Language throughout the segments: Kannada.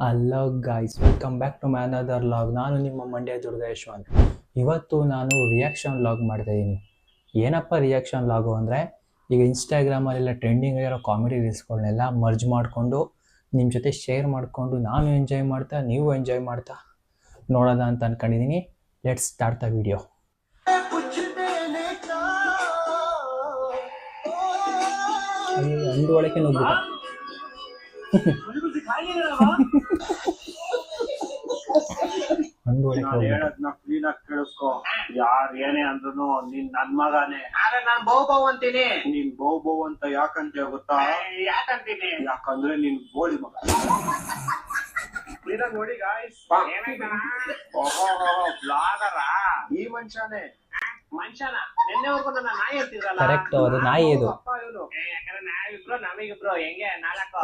Hello guys, welcome back to my another vlog. ನಾನು ನಿಮ್ಮ ಮಂಡ್ಯ ದುರ್ಗ ಯಶವಂತ್. ಇವತ್ತು ನಾನು ರಿಯಾಕ್ಷನ್ ಲಾಗ್ ಮಾಡ್ತಾಯಿದ್ದೀನಿ. ಏನಪ್ಪ ರಿಯಾಕ್ಷನ್ ಲಾಗು ಅಂದರೆ, ಈಗ ಇನ್ಸ್ಟಾಗ್ರಾಮಲ್ಲೆಲ್ಲ ಟ್ರೆಂಡಿಂಗ್ ಆಗಿರೋ ಕಾಮಿಡಿ ರೀಲ್ಸ್ಗಳನ್ನೆಲ್ಲ ಮರ್ಜ್ ಮಾಡಿಕೊಂಡು ನಿಮ್ಮ ಜೊತೆ ಶೇರ್ ಮಾಡಿಕೊಂಡು ನಾನು ಎಂಜಾಯ್ ಮಾಡ್ತಾ ನೀವು ಎಂಜಾಯ್ ಮಾಡ್ತಾ ನೋಡೋಣ ಅಂತ ಅಂದ್ಕೊಂಡಿದ್ದೀನಿ. Let's start the video. ಅಂದು ಒಳಕ್ಕೆ ನುಗ್ಬಿಟ್ಟು ಕೇಳಿಸ್ಕೊ. ಯಾರ್ ಏನೇ ಅಂದ್ರೂ ನೀನ್ ನನ್ ಮಗನೇ. ಆದ್ರೆ ನಾನ್ ಬೌ ಅಂತೀನಿ. ನೀನ್ ಬೌ ಅಂತ ಯಾಕಂತ ಗೊತ್ತಾ? ಯಾಕಂತೀನಿ? ಯಾಕಂದ್ರೆ ನೀನ್ ಗೋಳಿ ಮಗ. ನೋಡಿ ಗಾಯ್ಸ್, ಬ್ಲಾಗರ ಈ ಮನುಷ್ಯನೇ. ಮನುಷ್ಯನ ನಿನ್ನೆವರೆಗೂ ನನ್ನ ನಾಯಿ ಅಂತಿದ್ರಲ್ಲ. ಕರೆಕ್ಟ್, ಅದು ನಾಯಿ ಇದು. ಯಾಕಂದ್ರೆ ನಾವಿಬ್ರು ನಮಗಿಬ್ರು ಹೆಂಗೆ ನಾಲ್ಕು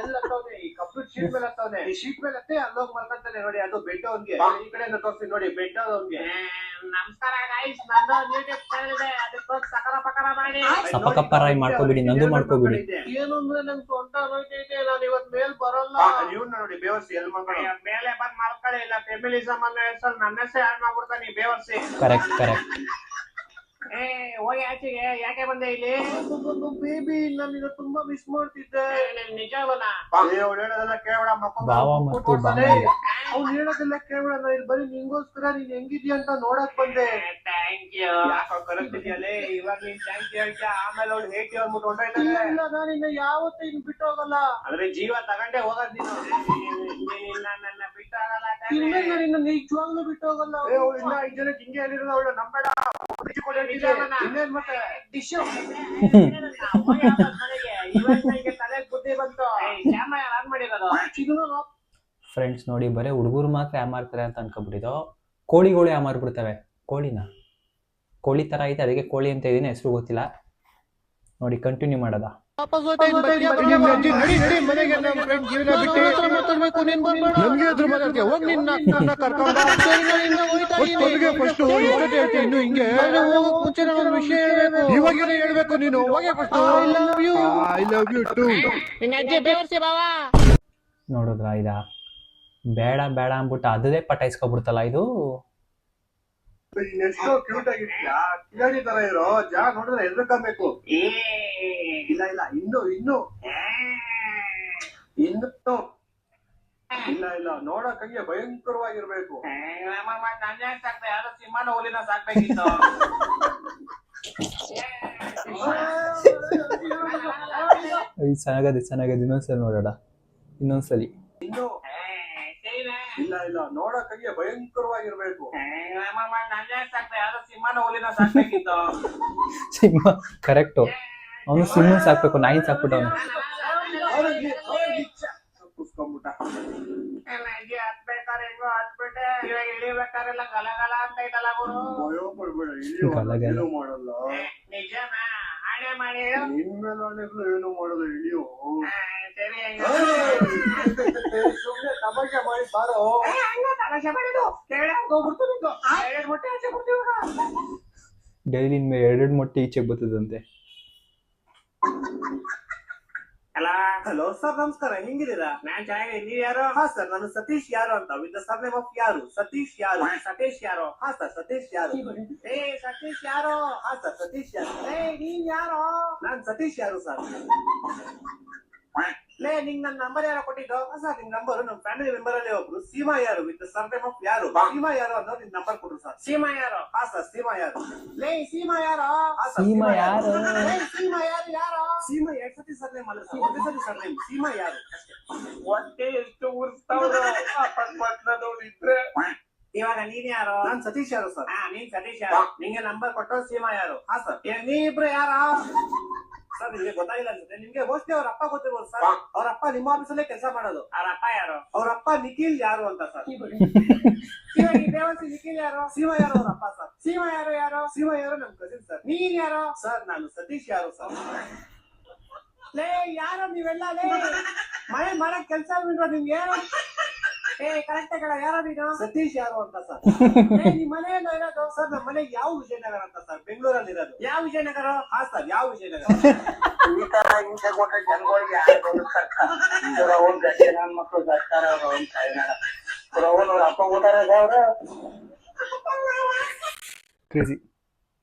ಎಲ್ಲತ್ತವ್ನೆ ಈ ಕಂಪ್ಲೀಟ್ ಶೀಟ್ ಮೇಲೆ ಹತ್ತವ್ನೆ. ಈ ಶೀಟ್ ಮೇಲೆ ಹತ್ತೆ ಅಲ್ಲೋಗಿ ಮಲ್ಕೊಂತಾನೆ ನೋಡಿ. ಅದು ಬೆಡ್ ಅವ್ನ್ಗೆ. ಈ ಕಡೆ ತೋರಿಸಿ ನೋಡಿ, ಬೆಡ್ ಅವ್ನ್ಗೆ. ನಮಸ್ಕಾರ ಗೈಸ್, ನಂದು ಯೂಟ್ಯೂಬ್ ಚಾನೆಲ್ ಇದೆ. ಅದಕ್ಕೋಸ್ಕರ ಸಕರ ಪಕರ ಮಾಡಿ ಸಪಕಪ್ಪರಾಯಿ ಮಾಡ್ಕೋಬಿಡಿ, ನಂದು ಮಾಡ್ಕೋಬಿಡಿ. ಏನು ಅಂದ್ರೆ ನನ್ ಸೊಂಟ ನೋಯ್ತೈತೆ, ನಾನು ಇವತ್ ಮೇಲ್ ಬರಲ್ಲ. ಇವ್ನ ನೋಡಿ ಬೇವರ್ಸಿ ಎಲ್ ಮಕ್ಕಳು ಮೇಲೆ ಬಂದ್ ಮಲ್ಕೊಳ್ಳಿ. ಇಲ್ಲ ಫೆಮಿನಿಸಮ್ ಅನ್ನೋ ಹೆಸರು ನನ್ನ ಹೆಸರು ಯಾರು ಮಾಡ್ಬಿಡ್ತಾನೆ ಬೇವರ್ಸಿ. ಕರೆಕ್ಟ್. ಹೋಗಿ ಆಚೆಗೆ. ಯಾಕೆ ಬಂದೆ ಇಲ್ಲಿ? ಬೇಬಿ, ನಾನು ತುಂಬಾ ಮಿಸ್ ಮಾಡ್ತಿದ್ದೆ. ನಿಜವಲ್ಲ? ಹೇಳೋದೆಲ್ಲ ಕೇಳಬೇಡ. ಭಾವ ಮತ್ತು ಬಾಂಧವ್ಯ. ಅವ್ನು ಹೇಳೋದೆಲ್ಲ ಕೇಳಬೇಡ. ನಾನು ಇಲ್ಲಿ ಬರೀ ನಿಂಗೋಸ್ಕರ ನೀನ್ ಹೆಂಗಿದ್ಯಾ ಅಂತ ನೋಡಕ್ ಬಂದೆ. Thank you. ಯಾಕೆ ಕರೆಕ್ಟಿದ್ಯಲ್ಲೇ ಇವಾಗ ನೀನ್ ಥ್ಯಾಂಕ್ ಯು ಹೇಳ್ತೀಯ, ಆಮೇಲೆ ಅವ್ಳು ಹೇಟಿ ಅಂದ್ಬಿಟ್ಟು ಹೊಂಟೋಯ್ತಾಳೆ. ಇಲ್ಲ, ನಾನು ಇನ್ನ ಯಾವತ್ತೂ ಇನ್ ಬಿಟ್ಟೋಗಲ್ಲ. ಅಂದ್ರೆ ಜೀವ ತಗೊಂಡೆ ಹೋಗೋದ್ ನೀನು. ನನ್ನ ಬಿಟ್ಟೋಗಲ್ಲ. ಇನ್ನ ನಿಜವಾಗ್ಲೂ ಬಿಟ್ಟೋಗಲ್ಲ. ಇನ್ನ 5 ಜನಕ್ಕೆ ಹಿಂಗೆ ಹೇಳಿರೋದು. ಅವಳು ನಂಬೇಡ. ಇನ್ನೇನ್ ಮತ್ತೆ ಡಿಶ್ ತಲೆ ಬುದ್ಧಿ ಬಂತು. ಕ್ಯಾಮ್ರಾ ಆನ್ ಮಾಡಿರೋದು. ಫ್ರೆಂಡ್ಸ್ ನೋಡಿ, ಬರೀ ಹುಡುಗರು ಮಾತ್ರ ಯಾಮಾರ್ತಾರೆ ಅಂತ ಅನ್ಕೊಬಿಟ್ಟಿದ್ದು. ಕೋಳಿಗಳು ಯಾಮಾರ್ಬಿಡ್ತವೆ. ಕೋಳಿ ಥರ ಐತೆ, ಅದಕ್ಕೆ ಕೋಳಿ ಅಂತ ಇದೀನಿ, ಹೆಸರು ಗೊತ್ತಿಲ್ಲ. ನೋಡಿ, ಕಂಟಿನ್ಯೂ ಮಾಡೋದ. ನೋಡಿದ್ರ ಇದ ಬೇಡ ಬೇಡ ಅಂದ್ಬಿಟ್ಟು ಅದೇ ಪಟಾಯಿಸ್ಕೊಬಿಡ್ತಲ್ಲ ಇದು. ಎಷ್ಟು ಕ್ಯೂಟ್ ಆಗಿರ್ತೀಯಾ, ಕಿಲಾಡಿ ತರ ಇರೋ. ಜಾಗ ನೋಡಿದ್ರೆ ಎದ್ರಕಬೇಕು. ಇಲ್ಲ ಇನ್ನು ಇಲ್ಲ ನೋಡಕ್ಕಂಗೆ ಭಯಂಕರವಾಗಿರ್ಬೇಕು. ಯಾರೋ ಸಿಂಹನ ಹುಲಿನ ಸಾಕ್ಬೇಕಿತ್ತು. ಚೆನ್ನಾಗದೆ ಇನ್ನೊಂದ್ಸಲಿ ನೋಡೋಣ. ಇನ್ನೊಂದ್ಸಲಿ ಇಲ್ಲ ನೋಡಕ್ಕಂಗೆ ಭಯಂಕರವಾಗಿರ್ಬೇಕು. ಯಾರೋ ಸಿಂಹನ ಹುಲಿನ ಸಾಕ್ಬೇಕಿತ್ತು. ಸಿಂಹ ಕರೆಕ್ಟು. ಅವನು ಸಿಂಹ ಸಾಕ್ಬೇಕು, ನಾಯಿ ಸಾಕ್ಬಿಟ್ಟು ಅವನು. ಇಳಿಬೇಕಾರೆಲ್ಲ ಗಲಗಲ ಅಂತ ಐತಲ್ಲ ಗುರು. ಗಲಗಲ ಮಾಡಲ್ಲ. ನಿಜನಾ? ಹಣೆ ಮಾಡಿ ನಿಮ್ಮೆಲ್ಲ ಏನು ಮಾಡಲ್ಲ. ಇಳಿಯೋ. ಸುಮ್ಮನೆ ತಮಾಷೆ ಮಾಡಿ ಬಾರೋ. ತಮಾಷೆ ಮಾಡಿದ್ದು ಡೈಲಿ ಎರಡು ಮೊಟ್ಟೆ ಈಚೆಗೆ ಬರ್ತದಂತೆ. ಹಲೋ ಸರ್, ನಮಸ್ಕಾರ. ಹೆಂಗಿದ್ದೀರಾ? ನಾನ್ ಚೆನ್ನಾಗಿ. ನೀವ್ ಯಾರು? ಹಾ ಸರ್, ನಾನು ಸತೀಶ್ ಯಾರು ಅಂತ. ವಿತ್ ದ ಸರ್ನೇಮ್ ಆಫ್ ಯಾರು? ಸತೀಶ್ ಯಾರು? ಸತೀಶ್ ಯಾರು? ಹಾ ಸರ್, ಸತೀಶ್ ಯಾರು? ಸತೀಶ್ ಯಾರು? ಹಾ ಸರ್, ಸತೀಶ್ ಯಾರು? ನೀನ್ ಯಾರು? ನಾನ್ ಸತೀಶ್ ಯಾರು ಸರ್. ನಿಂಗ್ ನನ್ ನಂಬರ್ ಯಾರೋ ಕೊಟ್ಟಿದ್ದು? ಸರ್, ನಿಮ್ ನಂಬರ್ ನಮ್ ಫ್ಯಾಮಿಲಿ ಮೆಂಬರ್ ಅಲ್ಲಿ ಒಬ್ರು ಸೀಮಾ ಯಾರು ವಿತ್ ಸರ್ನೇಮ್ ಆಫ್ ಯಾರು, ಸೀಮಾ ಯಾರು ಅನ್ನೋ ನಿಮ್ ನಂಬರ್ ಕೊಡ್ರು ಸರ್. ಸೀಮಾ ಯಾರು? ಹಾ ಸರ್, ಸೀಮಾ ಯಾರು? ಸೀಮಾ ಯಾರು? ಸೀಮಾ ಯಾರು? ಸೀಮಾ ಯಾರು? ಸೀಮಾ 2 ಸತಿ ಸರ್ನೇಮ್ ಅಲ್ಲ ಸರ್, 1 ಸತಿ ಸರ್ನೇಮ್. ಸೀಮಾ ಯಾರು ಅಷ್ಟೇ. ಹೊಟ್ಟೆ ಎಷ್ಟು ಉರ್ಸ್ತಾವ್ರು ಇದ್ರೆ. ಇವಾಗ ನೀನ್ ಯಾರು? ನಾನ್ ಸತೀಶ್ ಯಾರು ಸರ್. ನೀನ್ ಸತೀಶ್ ಯಾರು? ನಿಂಗೆ ನಂಬರ್ ಕೊಟ್ಟರು ಸೀಮಾ ಯಾರು? ಹಾ ಸರ್. ನೀವಿಬ್ರು ಯಾರ ಸರ್? ನಿಮ್ಗೆ ಗೊತ್ತಾಗಿಲ್ಲ ಅನ್ಸುತ್ತೆ. ನಿಮ್ಗೆ ಮೋಸ್ಟ್ಲಿ ಅವ್ರ ಅಪ್ಪ ಗೊತ್ತಿರ್ಬೋದು ಸರ್. ಅವ್ರ ಅಪ್ಪ ನಿಮ್ಮ ಆಫೀಸಲ್ಲೇ ಕೆಲಸ ಮಾಡೋದು. ಅವ್ರ ಅಪ್ಪ ಯಾರು? ಅವ್ರ ಅಪ್ಪ ನಿಖಿಲ್ ಯಾರು ಅಂತ ಸರ್. ದೇವಸಿ ನಿಖಿಲ್ ಯಾರು? ಸೀಮಾ ಯಾರು ಅವ್ರ ಅಪ್ಪ ಸರ್. ಸೀಮಾ ಯಾರು? ಸೀಮಾ ಯಾರು ನಮ್ ಕಸಿನ್ ಸರ್. ನೀನ್ ಯಾರು? ಸರ್, ನಾನು ಸತೀಶ್ ಯಾರು ಸರ್. ಯಾರು ನೀವೆಲ್ಲ? ಮನೆ ಮಾಡಕ್ ಕೆಲಸ ಬಿಡ್ರೋ ನಿಮ್ಗೆ? ಕರೆಕ್ಟ್ ಕಣ. ಯಾರೋ ನೀನು? ಸತೀಶ್ ಯಾರು ಅಂತ ಸರ್. ನಿಮ್ ಮನೆ ಎಲ್ಲ ಇರೋದು ಸರ್? ನಮ್ಮ ಮನೆ ಯಾವ ವಿಜಯನಗರ ಅಂತ ಸರ್, ಬೆಂಗಳೂರಲ್ಲಿ ಇರೋದು. ಯಾವ ವಿಜಯನಗರ? ಹಾ ಸರ್, ಯಾವ ವಿಜಯನಗರ? ಈ ತರ ಹಿಂಸೆ ಕೊಟ್ರೆ ಜನಗಳಿಗೆ ಯಾರು ಬದುಕ್ತಾರೆ ಅವ್ನ್ ಗಟ್ಟಿ ನನ್ ಮಕ್ಳು ಗಟ್ಟಾರ ಅವ್ನ್ ಕೈನಾಡ ಅವ್ರ ಅಪ್ಪ ಊಟಾರ ಅವ್ರ ಕ್ರೇಜಿ.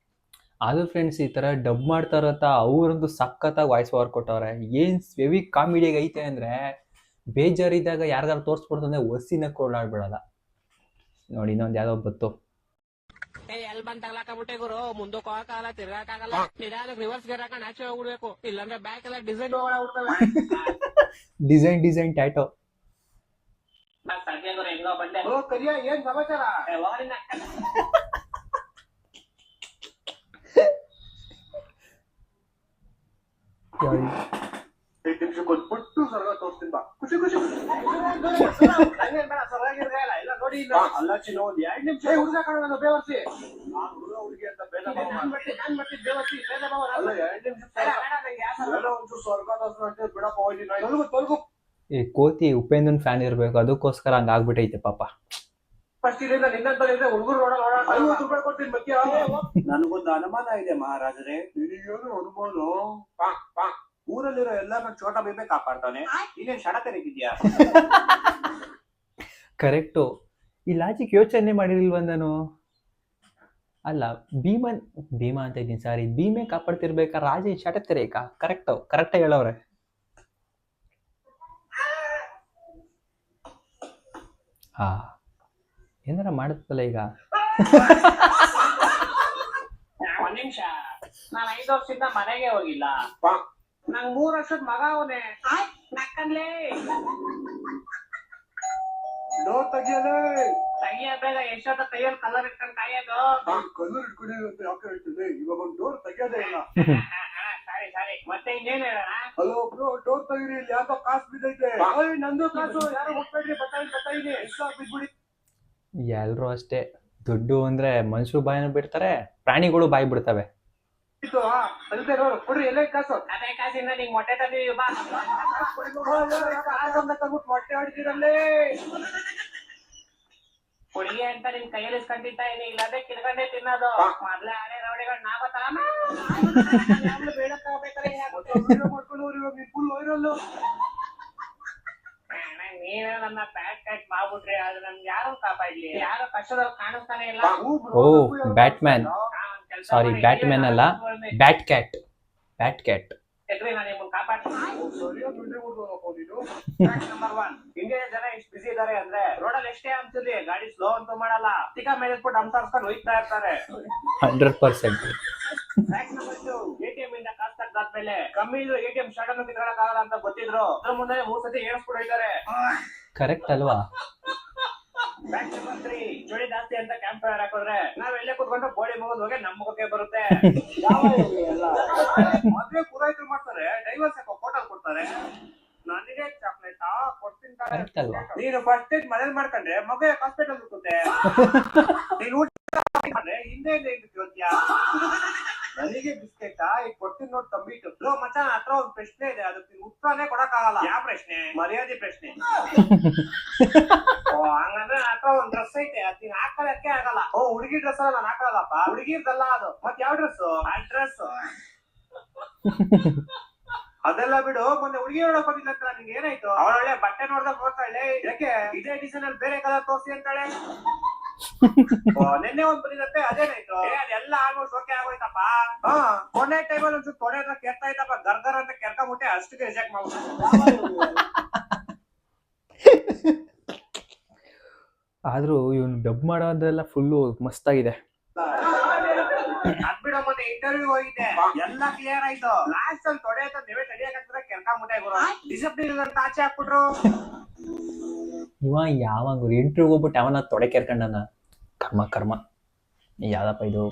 ಅದು ಫ್ರೆಂಡ್ಸ್, ಈ ಥರ ಡಬ್ ಮಾಡ್ತಾ ಇರತ್ತ ಅವ್ರಂತೂ ಸಖತ್ತಾಗಿ ವಾಯ್ಸ್ ಓವರ್ ಕೊಟ್ಟವ್ರೆ. ಏನು ಹೆವಿ ಕಾಮಿಡಿಯಾಗಿ ಐತೆ ಅಂದರೆ, ಬೇಜಾರಿದ್ದಾಗ ಯಾರಿಗಾರು ತೋರಿಸ್ಬಿಡ್ತು ಅಂದರೆ ಒಸಿನ ಕೊಳ್ಳಾಡ್ಬಿಡಲ್ಲ. ನೋಡಿ ಇನ್ನೊಂದು ಯಾವುದೋ ಬತ್ತು. ಎಲ್ ಬಂದ್ ತಗ್ಲಾಕಬಿಟ್ಟೆ ಗುರು, ಮುಂದಕ್ಕೆ ಹೋಗಕ್ಕಾಗಲ್ಲ, ತಿರ್ಗಾಕಾಗಲ್ಲ, ನಿಧಾನಕ್ಕೆ ರಿವರ್ಸ್ ಗೇರ್ ಹಾಕೊಂಡು ಆಚೆ ಹೋಗ್ಬಿಡ್ಬೇಕು, ಇಲ್ಲಾಂದ್ರೆ ಬ್ಯಾಕ್ ಎಲ್ಲ ಡಿಸೈನ್ ಡಿಸೈನ್ ಟ್ಯಾಟೋ. ಹೆಂಗೋ ಬಂದೆ ಕರಿಯ ಏನ್ ಸಮಾಚಾರ ಕೊಟ್ಬಿಟ್ಟು ಸರ್ಗ ತೋರಿಸ್ತೀನಿ ಬಾ. ಖುಷಿ ಖುಷಿ ಸರಾಗಿರ್ಗಲ್ಲ ಇಲ್ಲ ನೋಡಿ ಇಲ್ಲ ಅಲ್ಲ ಚಿನ್ನ ಒಂದ್ 2 ನಿಮಿಷ ಹುಡುಗ ಕಾಣ ನಾನು ಬೇವರ್ಸಿ ಹುಡುಗಿ ಅಂತ ಬೇಡ ನಾನ್ ಬರ್ತೀನಿ ಬೇವರ್ಸಿ ಬೇಡ ಬಾವ ಅಲ್ಲ 2 ನಿಮಿಷ ಒಂಚೂರು ಸ್ವರ್ಗ ತೋರಿಸ್ತೀನಿ ಬಿಡಪ್ಪ ಹೋಗಿ ತೊಲಗು ಈ ಕೋತಿ ಉಪೇಂದ್ರನ್ ಫ್ಯಾನ್ ಇರ್ಬೇಕು, ಅದಕ್ಕೋಸ್ಕರ ಹಂಗ ಆಗ್ಬಿಟ್ಟೈತೆ ಪಾಪ. ಫಸ್ಟ್ ಇಲ್ಲಿಂದ ನಿನ್ನಂತಲ್ಲಿದ್ರೆ ಹುಡುಗರು ನೋಡಲ್ಲ 50 ರೂಪಾಯಿ ಕೊಡ್ತೀನಿ ಬಗ್ಗೆ. ನನಗೊಂದು ಅನುಮಾನ ಇದೆ ಮಹಾರಾಜರೇ. ನಿನಗೇನು ಅನುಮಾನ? ಊರಲ್ಲಿರೋ ಎಲ್ಲಾರನ್ನ ಚೋಟ ಬೇಬೆ ಕಾಪಾಡ್ತಾನೆ, ಇನ್ನೇನ್ ಶಡ ತೆರೆಗಿದ್ಯಾ? ಕರೆಕ್ಟು. ಈ ಲಾಜಿಕ್ ಯೋಚನೆ ಮಾಡಿರ್ಲಿಲ್ವ ನಾನು? ಅಲ್ಲ, ಭೀಮಾ ಅಂತ ಇದ್ದೀನಿ, ಸಾರಿ, ಭೀಮೆ ಕಾಪಾಡ್ತಿರ್ಬೇಕಾ ರಾಜ ಶಟ ತೆರೆಯಕ? ಕರೆಕ್ಟಾಗಿ ಹೇಳವ್ರೆ. ಹಾ, ಏನಾರ ಮಾಡುತ್ತಲ್ಲ ಈಗ. ಒಂದ್ ನಿಮಿಷ, ನಾನ್ 5 ವರ್ಷದಿಂದ ಮನೆಗೆ ಹೋಗಿಲ್ಲ. ನಂಗ್ 3 ವರ್ಷದ ಮಗ ಅವನೇ ನಕ್ಕನ್ಲೇ. ಡೋರ್ ತೆಗಿಯಲೇ ತೆಗಿಯಬೇಡ, ಎಷ್ಟೊತ್ತ ಕೈಯಲ್ಲಿ ಕಲರ್ ಇಟ್ಕೊಂಡು ಕಾಯೋದು. ಕಲ್ಲೂರ್ ಇಟ್ಕೊಂಡಿರೋದು ಯಾಕೆ ಹೇಳ್ತಿದ್ದೆ? ಇವಾಗ ಒಂದು ಡೋರ್ ತೆಗಿಯೋದೇ ಇಲ್ಲ. ಸರಿ, ಮತ್ತೆ ಇನ್ನೇನ್ ಹೇಳೋಣ? ಹಲೋ ಬ್ರೋ, ಡೋರ್ ತೆಗೀರಿ, ಇಲ್ಲಿ ಯಾಕೋ ಕಾಸು ಬಿದ್ದೈತೆ. ನಂದು ಕಾಸು, ಯಾರು ಹೋಗ್ಬೇಡ್ರಿ, ಬತ್ತಾಯಿನಿ ಎಷ್ಟ ಬಿದ್ಬಿಡಿ. ಎಲ್ರು ಅಷ್ಟೇ, ದುಡ್ಡು ಅಂದ್ರೆ ಮನುಷ್ಯರು ಬಾಯಿನ ಬಿಡ್ತಾರೆ, ಪ್ರಾಣಿಗಳು ಬಾಯಿ ಬಿಡ್ತವೆ. ಅದೇ ನೋಡು, ಕೊಡ್ರಿ ಎಲ್ಲ ಕಾಸು. ಅದೇ ಕಾಸಿಂದ ನಿಂಗ್ ಮೊಟ್ಟೆ ತಂದಿದೀವಿ ಬಾ. ಮೊಟ್ಟೆ ಹೊಡಿತೀರಲ್ಲೇ ಹುಡುಗಿ ಅಂತ ನಿನ್ ಕೈಯಲ್ಲಿ ಇಸ್ಕೊಂಡಿದ್ದ ಏನಿ, ಇಲ್ಲದೆ ಕಿರ್ಕೊಂಡೆ ತಿನ್ನೋದು. ಮೊದ್ಲೇ ಹಳೆ ರವಡಿಗಳು ನಾವತ್ತಾಮ ಬೇಡಕ್ಕೆ ಹೋಗ್ಬೇಕಾರೆ ಮಾಡ್ಕೊಂಡು ಇವಾಗ ನೀನ್ ಫುಲ್ ವೈರಲ್ಲು. ನೀವೇ ನನ್ನ ಬ್ಯಾಟ್ ಕಟ್ ಮಾಡ್ಬಿಟ್ರಿ, ಆದ್ರೆ ನಮ್ಗೆ ಯಾರು ಕಾಪಾಡ್ಲಿ? ಯಾರು ಕಷ್ಟದಲ್ಲಿ ಕಾಣಿಸ್ತಾನೆ ಇಲ್ಲ. ಓ, ಬ್ಯಾಟ್ಮ್ಯಾನ್, ಸಾರಿ ಬ್ಯಾಟ್ಮ್ಯಾನ್ ಅಲ್ಲ, ಬ್ಯಾಟ್ ಕ್ಯಾಟ್. ನಾನು ನಿಮ್ಮನ್ನ ಕಾಪಾಡ್ತೀನಿ. ನಂಬರ್ 1, ಇಂಡಿಯಾ ಜನ ಎಷ್ಟು ಬಿಸಿ ಇದಾರೆ ಅಂದ್ರೆ, ರೋಡಲ್ಲಿ ಎಷ್ಟೇ ಅನ್ಸಿರ್ಲಿ ಗಾಡಿ ಸ್ಲೋ ಅಂತೂ ಮಾಡಲ್ಲ, ತಿಕ್ಕ ಮೇಲೆ ಇಟ್ಬಿಟ್ಟು ಹಂಸಾರ್ಸ್ಕೊಂಡು ಹೋಗ್ತಾ ಇರ್ತಾರೆ. 100%. ನಂಬರ್ 2, ATM ಇಂದ ಕಾಸು ತಗ್ದಾದ್ಮೇಲೆ ಕಮ್ಮಿ ಇದ್ರು ATM ಶಾರ್ಟ್ ಅನ್ನು ಕಿತ್ಕೊಳ್ಳೋಕ್ಕಾಗಲ್ಲ ಅಂತ ಗೊತ್ತಿದ್ರು ಅದ್ರ ಮುಂದೆ 3 ಸತಿ ಏಳಿಸ್ಬಿಟ್ಟು ಹೋಯ್ತಾರೆ. ಕರೆಕ್ಟ್ ಅಲ್ವಾ? ನಂಬರ್ 3, ಚಳಿ ಜಾಸ್ತಿ ಅಂತ ಕ್ಯಾಂಪ್ ಫೈರ್ ಹಾಕಿದ್ರೆ ನಾವ್ ಎಲ್ಲೇ ಕುತ್ಕೊಂಡು ಬೋಳಿ ಮುಗಿದ್ ಹೋಗಿ ನಮ್ಮ ಮುಖಕ್ಕೆ ಬರುತ್ತೆ. ಮದ್ವೆ ಪೂರೈಕೆ ಮಾಡ್ತಾರೆ, ಡೈವರ್ಸ್ ಫೋಟೋ ಕೊಡ್ತಾರೆ. ನನಗೆ ಚಾಕ್ಲೇಟ್ ಕೊಡ್ತೀನಿ. ಕರೆಕ್ಟ್ ಅಲ್ವಾ? ನೀನು ಫಸ್ಟ್ ಡೇಟ್ ಮನೇಲಿ ಮಾಡ್ಕೊಂಡ್ರೆ ಮಗ ಹಾಸ್ಪಿಟಲ್ ಹುಟ್ಟುತ್ತೆ. ನೀನು ಊಟ ಹಿಂದೆ ಕೇಳ್ತೀಯಾ? ನನಗೆ ಬಿಸ್ಕೆಟ್ ಈಗ ಕೊಡ್ತೀನಿ ನೋಡಿ ತಂಬಿಟ್ಟು. ಲೋ ಮಚ್ಚ, ನನ್ನ ಹತ್ರ ಒಂದು ಪ್ರಶ್ನೆ ಇದೆ, ಅದಕ್ಕೆ ಉತ್ತರನೇ ಕೊಡಕ್ಕಾಗಲ್ಲ. ಯಾವ ಪ್ರಶ್ನೆ? ಮರ್ಯಾದೆ ಪ್ರಶ್ನೆ. ಹಂಗಂದ್ರೆ ನನ್ನ ಹತ್ರ ಒಂದ್ ಡ್ರೆಸ್ ಐತೆ, ಅದ್ ನೀನ್ ಹಾಕೊಳ್ಳಕ್ಕೆ ಆಗಲ್ಲ. ಹುಡುಗಿ ಡ್ರೆಸ್ ಅಲ್ಲ, ನಾನು ಹಾಕಲ್ಲಪ್ಪ. ಹುಡುಗಿರ್ದಲ್ಲ ಅದು. ಮತ್ ಯಾವ ಡ್ರೆಸ್? ಆ ಡ್ರೆಸ್ ಅದೆಲ್ಲ ಬಿಡು. ಮೊನ್ನೆ ಹುಡುಗಿ ನೋಡಕ್ ಬಂದಿಲ್ಲ ಅಂತ ನಿಂಗೆ ಏನಾಯ್ತು? ಅವಳೊಳ್ಳೆ ಬಟ್ಟೆ ನೋಡ್ದಾಗ ನೋಡ್ತಾಳೆ, ಯಾಕೆ ಇದೇ ಡಿಸೈನ್ ಅಲ್ಲಿ ಬೇರೆ ಕಲರ್ ತೋರಿಸಿ ಅಂತಾಳೆ. ನಿನ್ನೆ ಒಂದ್ ಬಂದಿದಂತೆ, ಅದೇನಾಯ್ತು? ಅದೆಲ್ಲ ಆಲ್ಮೋಸ್ಟ್ ಓಕೆ ಆಗೋಯ್ತಪ್ಪ. ಕೊನೆ ಟೈಮಲ್ಲಿ ಒಂಚೂರು ತೊಡೆ ಹತ್ರ ಕೆರ್ತಾ ಇತ್ತಪ್ಪ, ಗರ್ಗರ್ ಅಂತ ಕೆರ್ಕೊಂಬಿಟ್ಟೆ, ಅಷ್ಟಕ್ಕೆ ರಿಜೆಕ್ಟ್ ಮಾಡ್ಬಿಟ್ಟು. ಆದ್ರೂ ಇವನು ಡಬ್ ಮಾಡೋದೆಲ್ಲ ಫುಲ್ಲು ಮಸ್ತಾಗಿದೆ. ಅದ್ಬಿಡ, ಮೊನ್ನೆ ಇಂಟರ್ವ್ಯೂ ಹೋಗಿದ್ದೆ, ಎಲ್ಲ ಕ್ಲಿಯರ್ ಆಯ್ತು. ಲಾಸ್ಟ್ ಅಲ್ಲಿ ತೊಡೆ ಹತ್ರ ನೀವೇ ತಡಿಯಕಂದ್ರೆ ಕೆರ್ಕೊಂಬಿಟ್ಟೆ ಗುರು. ಡಿಸಿಪ್ಲಿನ್ ಅಂತ ಆಚೆ ಹಾಕ್ಬಿಟ್ರು. ಇವ ಯಾವಾಗ ಇಂಟ್ರ್ಯೂಗೆ ಹೋಗ್ಬಿಟ್ಟು ಅವನ ತೊಡೆ ಕೆರ್ಕೊಂಡನ. ಕರ್ಮ ಯಾವ್ದಪ್ಪ ಇದು?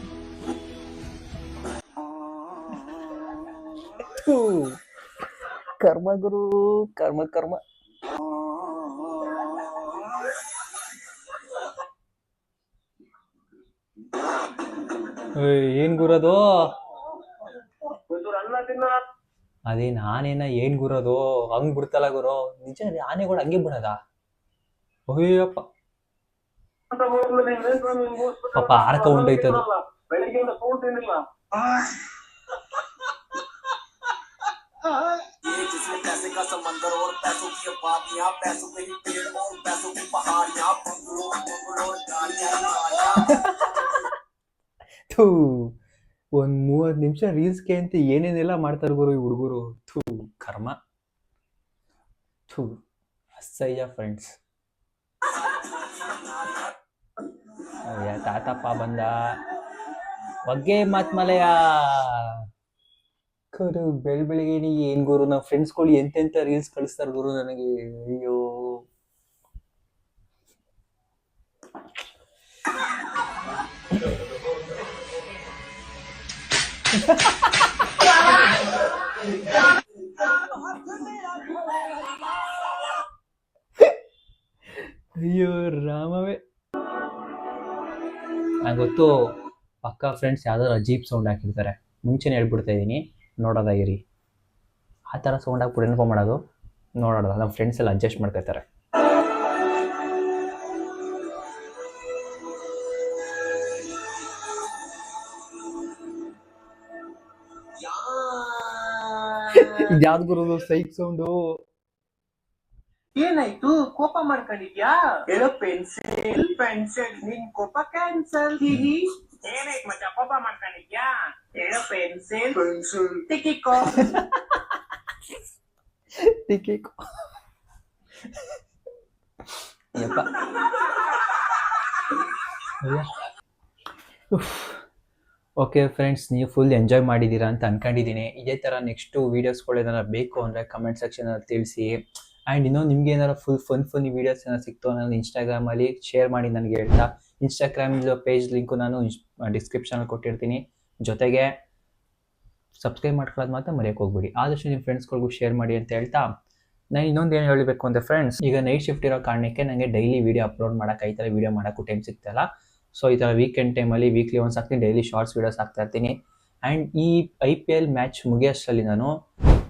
ಕರ್ಮ ಗುರು, ಕರ್ಮ. ಏನ್ ಗುರದು? ಅದೇ ನಾನೇನ ಏನ್ ಗುರದು? ಹಂಗ್ ಬಿಡ್ತಲ್ಲ ಗುರು. ನಿಜ ಆನೆಗಳು ಹಂಗೆ ಬಿಡದ? ಅಯ್ಯಪ್ಪ ಪಾಪ ಆರ್ಕ ಉಂಡೈತದು. ಬೆಳಿಗ್ಗೆಯಿಂದ ಫೋನ್ ತಿನ್ನಿಲ್ಲ. ये जिसमें पैसे का समंदर और पैसों की अबादियां, पैसों के ही पेड़ और पैसों की पहाड़ियां, बंगलों बंगलों गाड़ियां ಥೂ, ಒಂದು 30 ನಿಮಿಷ ರೀಲ್ಸ್ಗೆ ಅಂತ ಏನೇನೆಲ್ಲ ಮಾಡ್ತಾರೆ ಗುರು ಈ ಹುಡುಗರು. ಥೂ, ಕರ್ಮ. ಥೂ, ಅಸಹ್ಯ ಫ್ರೆಂಡ್ಸ್. ತಾತಪ್ಪ ಬಂದ ಬಗ್ಗೆ ಮಾತ್ಮಲೆಯ ಗುರು. ಬೆಳಿಗ್ಗೆ ಏನ್ ಗುರು, ನಮ್ಮ ಫ್ರೆಂಡ್ಸ್ಗಳು ಎಂತೆಂತ ರೀಲ್ಸ್ ಕಳಿಸ್ತಾರೆ ಗುರು ನನಗೆ. ಅಯ್ಯೋ, ಅಯ್ಯೋ ರಾಮವೇ. ನಂಗೆ ಗೊತ್ತು, ಪಕ್ಕ ಫ್ರೆಂಡ್ಸ್ ಯಾವ್ದಾದ್ರು ಅಜೀಬ್ ಸೌಂಡ್ ಹಾಕಿರ್ತಾರೆ. ಮುಂಚೆನೇ ಹೇಳ್ಬಿಡ್ತಾ ಇದ್ದೀನಿ, ನೋಡೋದಾಗಿರಿ. ಆ ಥರ ಸೌಂಡ್ ಹಾಕ್ಬಿಟ್ಟು ಏನಪ್ಪ ಮಾಡೋದು, ನೋಡೋದ. ನಮ್ಮ ಫ್ರೆಂಡ್ಸ್ ಎಲ್ಲ ಅಡ್ಜಸ್ಟ್ ಮಾಡ್ಕೊತಾರೆ. ಇದ್ಯಾವ್ದು ಗುರು ಸೈಕ್ ಸೌಂಡು? ಏನಾಯ್ತು, ಕೋಪ ಮಾಡ್ಕೊಂಡಿದ್ಯಾ? ಹೇಳೋ ಪೆನ್ಸಿಲ್ ಪೆನ್ಸಿಲ್, ನಿನ್ ಕೋಪ ಕ್ಯಾನ್ಸಲ್. ಏನಾಯ್ತು ಮಚ್ಚ, ಕೋಪ ಮಾಡ್ಕೊಂಡಿದ್ಯಾ? ಹೇಳೋ ಪೆನ್ಸಿಲ್ ಪೆನ್ಸಿಲ್ ಟಿಕ್ಕಿಕೋ. ಯಪ್ಪ. ಓಕೆ ಫ್ರೆಂಡ್ಸ್, ನೀವು ಫುಲ್ ಎಂಜಾಯ್ ಮಾಡಿದ್ದೀರಾ ಅಂತ ಅನ್ಕೊಂಡಿದ್ದೀನಿ. ಇದೇ ಥರ ನೆಕ್ಸ್ಟು ವೀಡಿಯೋಸ್ಗಳು ಏನಾರು ಬೇಕು ಅಂದರೆ ಕಮೆಂಟ್ ಸೆಕ್ಷನಲ್ಲಿ ತಿಳಿಸಿ. ಆ್ಯಂಡ್ ಇನ್ನೊಂದು ನಿಮ್ಗೆ ಏನಾರು ಫನ್ನಿ ವೀಡಿಯೋಸ್ ಏನಾರು ಸಿಕ್ತು ನಾನು ಇನ್ಸ್ಟಾಗ್ರಾಮಲ್ಲಿ ಶೇರ್ ಮಾಡಿ ನನಗೆ ಹೇಳ್ತಾ. ಇನ್ಸ್ಟಾಗ್ರಾಮ್ ಪೇಜ್ ಲಿಂಕು ನಾನು ಡಿಸ್ಕ್ರಿಪ್ಷನಲ್ಲಿ ಕೊಟ್ಟಿರ್ತೀನಿ. ಜೊತೆಗೆ ಸಬ್ಸ್ಕ್ರೈಬ್ ಮಾಡ್ಕೊಳ್ಳೋದು ಮಾತ್ರ ಮರೆಯೋಕೆ ಹೋಗ್ಬಿಡಿ. ಆದಷ್ಟು ನಿಮ್ಮ ಫ್ರೆಂಡ್ಸ್ಗಳಿಗೂ ಶೇರ್ ಮಾಡಿ ಅಂತ ಹೇಳ್ತಾ, ನಾನು ಇನ್ನೊಂದು ಏನು ಹೇಳಬೇಕು ಅಂದರೆ ಫ್ರೆಂಡ್ಸ್, ಈಗ ನೈಟ್ ಶಿಫ್ಟ್ ಇರೋ ಕಾರಣಕ್ಕೆ ನನಗೆ ಡೈಲಿ ವೀಡಿಯೋ ಅಪ್ಲೋಡ್ ಮಾಡೋಕ್ಕೆ, ಈ ಥರ ವೀಡಿಯೋ ಮಾಡೋಕ್ಕೂ ಟೈಮ್ ಸಿಗ್ತಾಯಿಲ್ಲ. ಸೊ ಈ ಥರ ವೀಕೆಂಡ್ ಟೈಮಲ್ಲಿ ವೀಕ್ಲಿ ಒನ್ಸ್ ಹಾಕ್ತೀನಿ, ಡೈಲಿ ಶಾರ್ಟ್ಸ್ ವೀಡಿಯೋಸ್ ಹಾಕ್ತಾ ಇರ್ತೀನಿ. ಆ್ಯಂಡ್ ಈ IPL ಮ್ಯಾಚ್ ಮುಗಿಯೋಷ್ಟರಲ್ಲಿ ನಾನು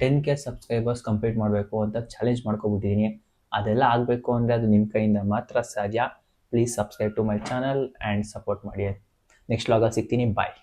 10K ಸಬ್ಸ್ಕ್ರೈಬರ್ಸ್ ಕಂಪ್ಲೀಟ್ ಮಾಡಬೇಕು ಅಂತ ಚಾಲೆಂಜ್ ಮಾಡ್ಕೊಬಿಟ್ಟಿದ್ದೀನಿ. ಅದೆಲ್ಲ ಆಗಬೇಕು ಅಂದರೆ ಅದು ನಿಮ್ಮ ಕೈಯಿಂದ ಮಾತ್ರ ಸಾಧ್ಯ. Please subscribe to my channel and support ಮಾಡಿ. ನೆಕ್ಸ್ಟ್ ವ್ಲಾಗಲ್ಲಿ ಸಿಗ್ತೀನಿ. ಬಾಯ್.